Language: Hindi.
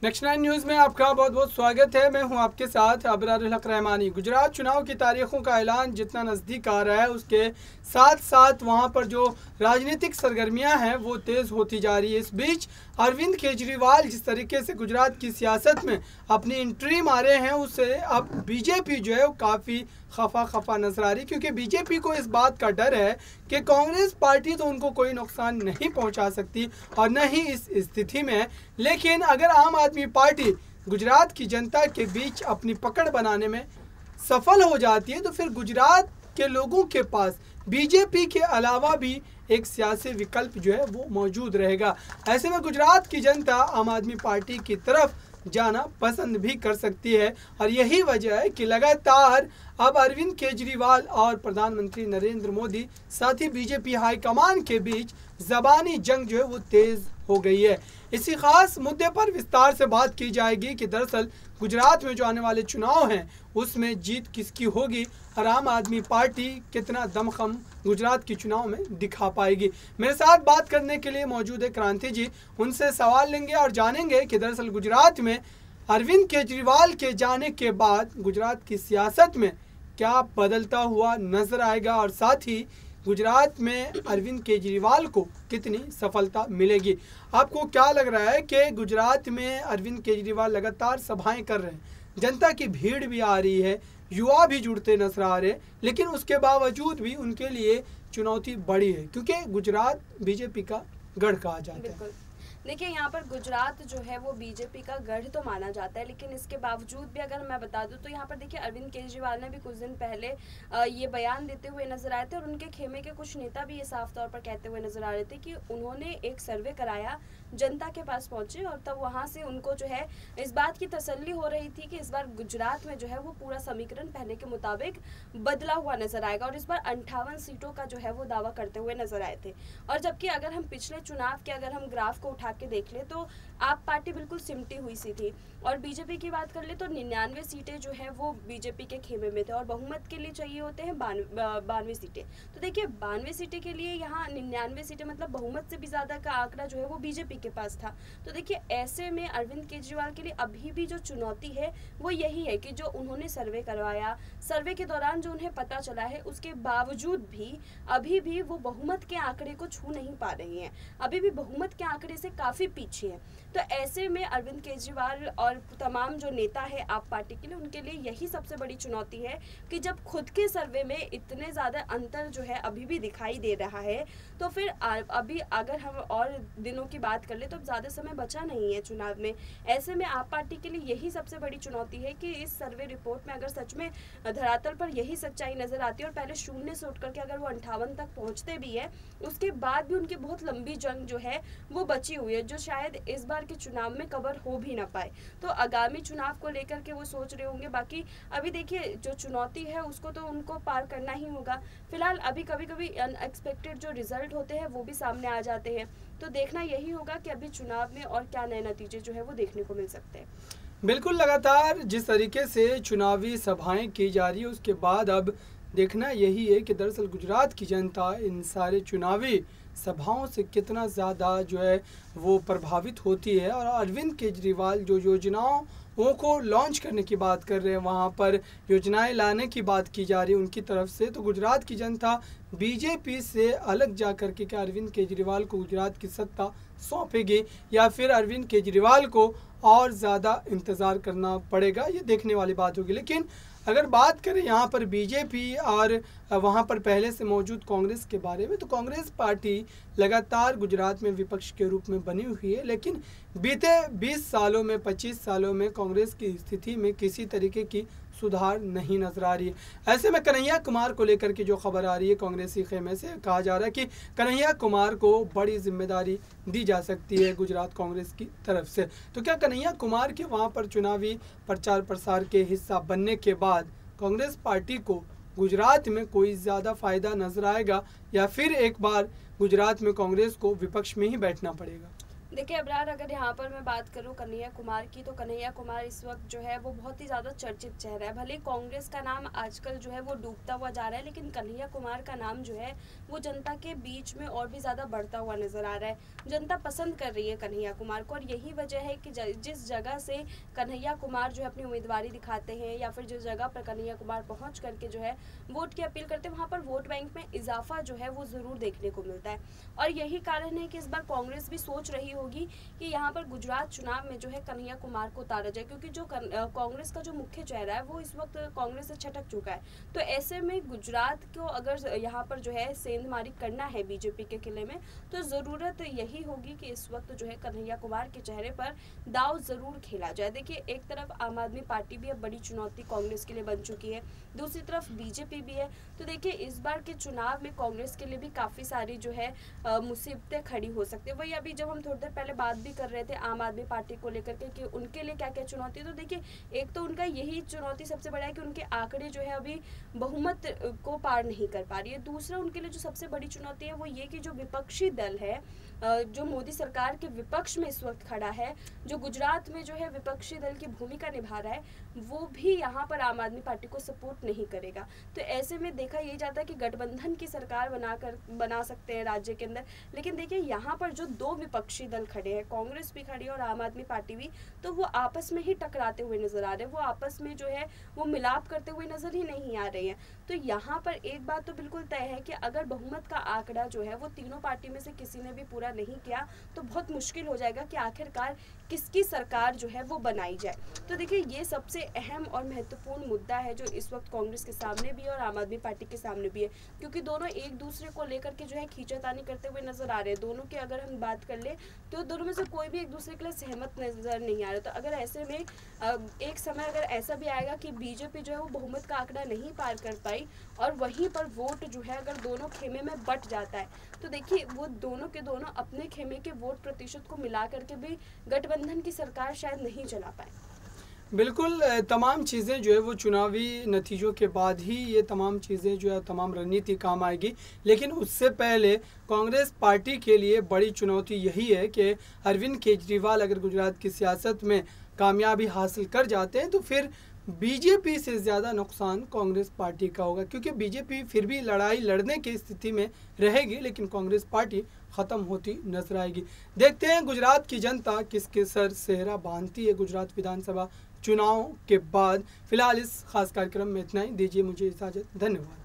नेक्स्ट 9 न्यूज़ में आपका बहुत बहुत स्वागत है। मैं हूं आपके साथ अबरारुल हक रहमानी। गुजरात चुनाव की तारीखों का ऐलान जितना नज़दीक आ रहा है उसके साथ साथ वहां पर जो राजनीतिक सरगर्मियां हैं वो तेज़ होती जा रही है। इस बीच अरविंद केजरीवाल जिस तरीके से गुजरात की सियासत में अपनी एंट्री मारे हैं उससे अब बीजेपी जो है वो काफ़ी खफा नजर आ रही, क्योंकि बीजेपी को इस बात का डर है कि कांग्रेस पार्टी तो उनको कोई नुकसान नहीं पहुंचा सकती और न ही इस स्थिति में है। लेकिन अगर आम आदमी पार्टी गुजरात की जनता के बीच अपनी पकड़ बनाने में सफल हो जाती है तो फिर गुजरात के लोगों के पास बीजेपी के अलावा भी एक सियासी विकल्प जो है वो मौजूद रहेगा। ऐसे में गुजरात की जनता आम आदमी पार्टी की तरफ जाना पसंद भी कर सकती है और यही वजह है कि लगातार अब अरविंद केजरीवाल और प्रधानमंत्री नरेंद्र मोदी साथ ही बीजेपी हाईकमान के बीच ज़बानी जंग जो है वो तेज़ हो गई है। इसी खास मुद्दे पर विस्तार से बात की जाएगी कि दरअसल गुजरात में जो आने वाले चुनाव हैं उसमें जीत किसकी होगी और आम आदमी पार्टी कितना दमखम गुजरात के चुनाव में दिखा पाएगी। मेरे साथ बात करने के लिए मौजूद है क्रांति जी, उनसे सवाल लेंगे और जानेंगे कि दरअसल गुजरात में अरविंद केजरीवाल के जाने के बाद गुजरात की सियासत में क्या बदलता हुआ नजर आएगा और साथ ही गुजरात में अरविंद केजरीवाल को कितनी सफलता मिलेगी। आपको क्या लग रहा है कि गुजरात में अरविंद केजरीवाल लगातार सभाएं कर रहे हैं, जनता की भीड़ भी आ रही है, युवा भी जुड़ते नजर आ रहे हैं, लेकिन उसके बावजूद भी उनके लिए चुनौती बड़ी है क्योंकि गुजरात बीजेपी का गढ़ कहा जाता है। देखिए, यहाँ पर गुजरात जो है वो बीजेपी का गढ़ तो माना जाता है, लेकिन इसके बावजूद भी अगर मैं बता दूं तो यहाँ पर देखिए अरविंद केजरीवाल ने भी कुछ दिन पहले ये बयान देते हुए नजर आए थे और उनके खेमे के कुछ नेता भी ये साफ तौर पर कहते हुए नजर आ रहे थे कि उन्होंने एक सर्वे कराया, जनता के पास पहुंचे और तब वहाँ से उनको जो है इस बात की तसल्ली हो रही थी कि इस बार गुजरात में जो है वो पूरा समीकरण पहले के मुताबिक बदला हुआ नजर आएगा और इस बार 58 सीटों का जो है वो दावा करते हुए नजर आए थे। और जबकि अगर हम पिछले चुनाव के अगर हम ग्राफ को उठा के देख ले तो आप पार्टी बिल्कुल सिमटी हुई सी थी और बीजेपी की बात कर ले तो 99 सीटें जो है वो बीजेपी के खेमे में थे और बहुमत के लिए चाहिए होते हैं 92 सीटें। तो देखिए 92 सीटें के लिए यहाँ 99 सीटें मतलब बहुमत से भी ज्यादा का आंकड़ा जो है वो बीजेपी के पास था। तो देखिए ऐसे में अरविंद केजरीवाल के लिए अभी भी जो चुनौती है वो यही है कि जो उन्होंने सर्वे करवाया, सर्वे के दौरान जो उन्हें पता चला है उसके बावजूद भी अभी भी वो बहुमत के आंकड़े को छू नहीं पा रही हैं, अभी भी बहुमत के आंकड़े से काफी पीछे है। तो ऐसे में अरविंद केजरीवाल और तमाम जो नेता है आप पार्टी के लिए, उनके लिए यही सबसे बड़ी चुनौती है कि जब खुद के सर्वे में इतने ज्यादा अंतर जो है अभी भी दिखाई दे रहा है तो फिर अभी अगर हम और दिनों की बात कर ले तो अब ज्यादा समय बचा नहीं है चुनाव में। ऐसे में आप पार्टी के लिए यही सबसे बड़ी चुनौती है कि इस सर्वे रिपोर्ट में अगर सच में धरातल पर यही सच्चाई नजर आती है और पहले 0 से उठ करके अगर वो 58 तक पहुंचते भी है उसके बाद भी उनकी बहुत लंबी जंग जो है वो बची हुई है जो शायद इस बार के चुनाव में कवर हो भी ना पाए। तो आगामी चुनाव को लेकर के वो सोच रहे होंगे। बाकी अभी देखिए जो चुनौती है उसको तो उनको पार करना ही होगा। फिलहाल अभी कभी कभी अनएक्सपेक्टेड जो रिजल्ट होते हैं वो भी सामने आ जाते हैं, तो देखना यही होगा कि अभी चुनाव में और क्या नए नतीजे जो है वो देखने को मिल सकते हैं। बिल्कुल, लगातार जिस तरीके से चुनावी सभाएं की जा रही है उसके बाद अब देखना यही है कि दरअसल गुजरात की जनता इन सारे चुनावी सभाओं से कितना ज़्यादा जो है वो प्रभावित होती है। और अरविंद केजरीवाल जो योजनाओं को लॉन्च करने की बात कर रहे हैं, वहाँ पर योजनाएं लाने की बात की जा रही है उनकी तरफ से, तो गुजरात की जनता बीजेपी से अलग जा कर के क्या अरविंद केजरीवाल को गुजरात की सत्ता सौंपेगी या फिर अरविंद केजरीवाल को और ज़्यादा इंतज़ार करना पड़ेगा, ये देखने वाली बात होगी। लेकिन अगर बात करें यहाँ पर बीजेपी और वहाँ पर पहले से मौजूद कांग्रेस के बारे में, तो कांग्रेस पार्टी लगातार गुजरात में विपक्ष के रूप में बनी हुई है, लेकिन बीते 20 सालों में 25 सालों में कांग्रेस की स्थिति में किसी तरीके की सुधार नहीं नजर आ रही है। ऐसे में कन्हैया कुमार को लेकर के जो खबर आ रही है कांग्रेसी खेमे से, कहा जा रहा है कि कन्हैया कुमार को बड़ी जिम्मेदारी दी जा सकती है गुजरात कांग्रेस की तरफ से। तो क्या कन्हैया कुमार के वहाँ पर चुनावी प्रचार प्रसार के हिस्सा बनने के बाद कांग्रेस पार्टी को गुजरात में कोई ज़्यादा फायदा नजर आएगा या फिर एक बार गुजरात में कांग्रेस को विपक्ष में ही बैठना पड़ेगा? देखिए अबरार, अगर यहाँ पर मैं बात करूँ कन्हैया कुमार की, तो कन्हैया कुमार इस वक्त जो है वो बहुत ही ज़्यादा चर्चित चेहरा है। भले कांग्रेस का नाम आजकल जो है वो डूबता हुआ जा रहा है, लेकिन कन्हैया कुमार का नाम जो है वो जनता के बीच में और भी ज़्यादा बढ़ता हुआ नजर आ रहा है। जनता पसंद कर रही है कन्हैया कुमार को, और यही वजह है कि जिस जगह से कन्हैया कुमार जो है अपनी उम्मीदवारी दिखाते हैं, या फिर जिस जगह पर कन्हैया कुमार पहुँच करके जो है वोट की अपील करते हैं, वहाँ पर वोट बैंक में इजाफा जो है वो ज़रूर देखने को मिलता है। और यही कारण है कि इस बार कांग्रेस भी सोच रही होगी कि यहाँ पर गुजरात चुनाव में जो है कन्हैया कुमार को उतारा जाए, क्योंकि जो कांग्रेस का जो मुख्य चेहरा है वो इस वक्त कांग्रेस से छटक चुका है। तो ऐसे में गुजरात को अगर यहाँ पर जो है सेंधमारी करना है बीजेपी के किले में, तो ज़रूरत यही होगी कि इस वक्त जो है कन्हैया कुमार के चेहरे पर दाव ज़रूर खेला जाए। देखिए, एक तरफ आम आदमी पार्टी भी अब बड़ी चुनौती कांग्रेस के लिए बन चुकी है, दूसरी तरफ बीजेपी भी है। तो देखिए, इस बार के चुनाव में कांग्रेस के लिए भी काफ़ी सारी जो है मुसीबतें खड़ी हो सकती है। वही अभी जब हम थोड़ी देर पहले बात भी कर रहे थे आम आदमी पार्टी को लेकर के कि उनके लिए क्या क्या चुनौती है, तो देखिए, एक तो उनका यही चुनौती सबसे बड़ा है कि उनके आंकड़े जो है अभी बहुमत को पार नहीं कर पा रही है। दूसरा उनके लिए जो सबसे बड़ी चुनौती है वो ये कि जो विपक्षी दल है, जो मोदी सरकार के विपक्ष में इस वक्त खड़ा है, जो गुजरात में जो है विपक्षी दल की भूमिका निभा रहा है, वो भी यहाँ पर आम आदमी पार्टी को सपोर्ट नहीं करेगा। तो ऐसे में देखा यही जाता है कि गठबंधन की सरकार बना सकते हैं राज्य के अंदर, लेकिन देखिए यहाँ पर जो दो विपक्षी दल खड़े हैं, कांग्रेस भी खड़ी है और आम आदमी पार्टी भी, तो वो आपस में ही टकराते हुए नजर आ रहे हैं, वो आपस में जो है वो मिलाप करते हुए नजर ही नहीं आ रहे हैं। तो यहाँ पर एक बात तो बिल्कुल तय है कि अगर बहुमत का आंकड़ा जो है वो तीनों पार्टी में से किसी ने भी पूरा नहीं किया, तो बहुत मुश्किल हो जाएगा कि आखिरकार किसकी सरकार जो है वो बनाई जाए। तो देखिए, ये सबसे अहम और महत्वपूर्ण मुद्दा है जो इस वक्त कांग्रेस के सामने भी है और आम आदमी पार्टी के सामने भी है, क्योंकि दोनों एक दूसरे को लेकर के जो है खींचातानी करते हुए नजर आ रहे हैं। दोनों की अगर हम बात कर ले तो दोनों में से कोई भी एक दूसरे के लिए सहमत नजर नहीं आ रहा। तो अगर ऐसे में एक समय अगर ऐसा भी आएगा कि बीजेपी जो है वो बहुमत का आंकड़ा नहीं पार कर पाई और वहीं पर वोट जो है अगर दोनों खेमे में बट जाता है, तो देखिए वो दोनों के दोनों अपने खेमे के वोट प्रतिशत को मिला करके भी गठबंधन की सरकार शायद नहीं चला पाए। बिल्कुल, तमाम चीज़ें जो है वो चुनावी नतीजों के बाद ही ये तमाम चीज़ें जो है तमाम रणनीति काम आएगी, लेकिन उससे पहले कांग्रेस पार्टी के लिए बड़ी चुनौती यही है कि अरविंद केजरीवाल अगर गुजरात की सियासत में कामयाबी हासिल कर जाते हैं तो फिर बीजेपी से ज़्यादा नुकसान कांग्रेस पार्टी का होगा, क्योंकि बीजेपी फिर भी लड़ाई लड़ने की स्थिति में रहेगी, लेकिन कांग्रेस पार्टी ख़त्म होती नजर आएगी। देखते हैं गुजरात की जनता किसके सर सेहरा बांधती है गुजरात विधानसभा चुनाव के बाद। फिलहाल इस खास कार्यक्रम में इतना ही, दीजिए मुझे इजाज़त, धन्यवाद।